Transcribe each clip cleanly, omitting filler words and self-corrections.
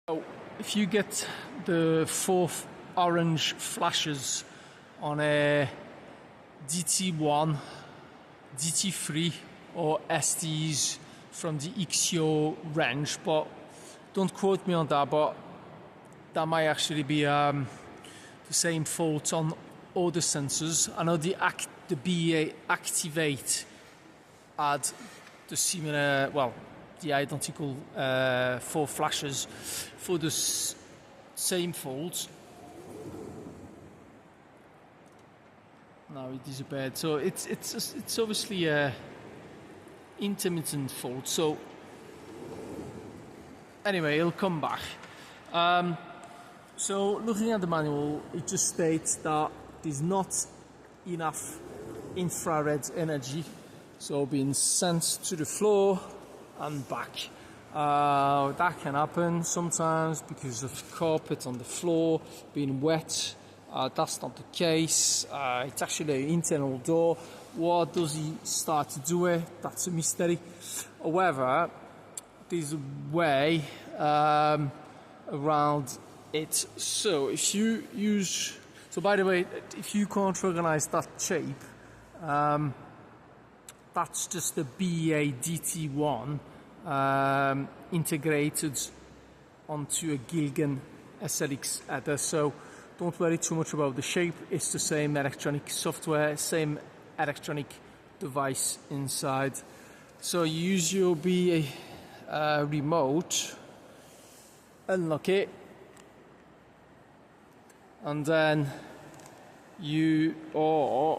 So if you get the 4 orange flashes on a DT1, DT3 or STs from the XO range, but don't quote me on that, but that might actually be the same fault on other sensors. I know the BEA Activate had the similar, well, the identical 4 flashes for the same fault. Now it disappeared. So it's obviously a intermittent fault. So anyway, it'll come back. So looking at the manual, it just states that there's not enough infrared energy, so being sent to the floor and back. That can happen sometimes because of carpet on the floor being wet. That's not the case. It's actually an internal door. What does he start to do it? That's a mystery. However, there's a way around it. So if you use, so by the way, if you can't recognize that shape, that's just the BEA DT1 integrated onto a Gilgen SLX header. So don't worry too much about the shape. It's the same electronic software, same electronic device inside. So you use your BEA remote, unlock it, and then you are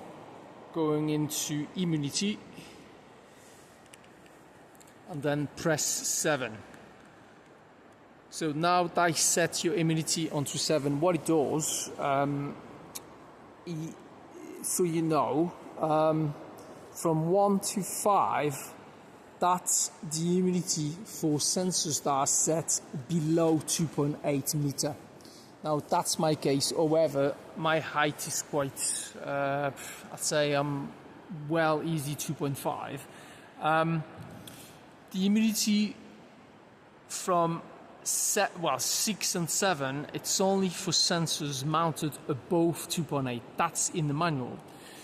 going into immunity and then press 7. So now that I set your immunity onto 7, what it does, so you know, from 1 to 5, that's the immunity for sensors that are set below 2.8 meter. Now that's my case. However, my height is quite, I'd say I'm well easy 2.5. The immunity from 6 and 7, it's only for sensors mounted above 2.8. That's in the manual.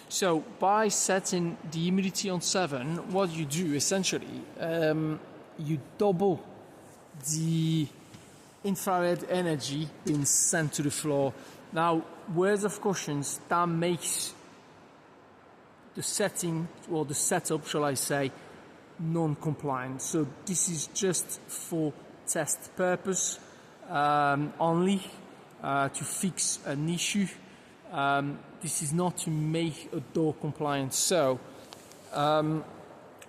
So by setting the humidity on 7, what you do essentially, you double the infrared energy being sent to the floor. Now, words of caution, that makes the setting, or the setup, shall I say, non-compliant. So this is just for test purpose only, to fix an issue. This is not to make a door compliant. So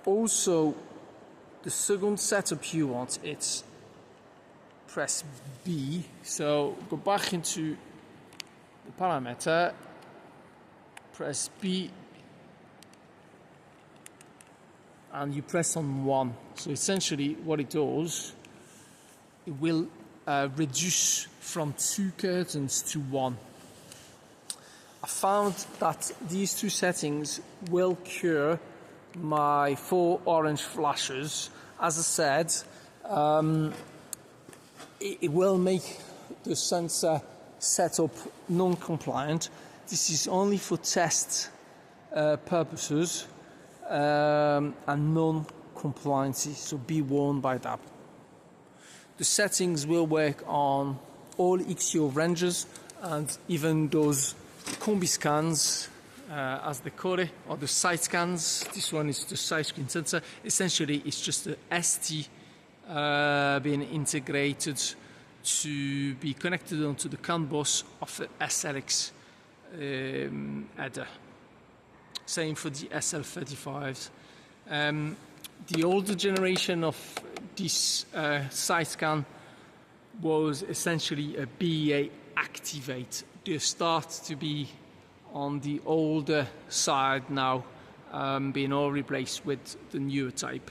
also the second setup you want, it's press B. So go back into the parameter, press B, and you press on 1. So essentially what it does, it will reduce from 2 curtains to 1. I found that these 2 settings will cure my 4 orange flashes. As I said, it will make the sensor setup non-compliant. This is only for test purposes and non-compliancy, so be warned by that. The settings will work on all XO ranges and even those combi scans, as they call it, or the side scans. This one is the side screen sensor. Essentially, it's just the ST being integrated to be connected onto the CAN bus of the SLX header. Same for the SL35s. The older generation of this side scan was essentially a BEA Activate. They start to be on the older side now, being all replaced with the newer type.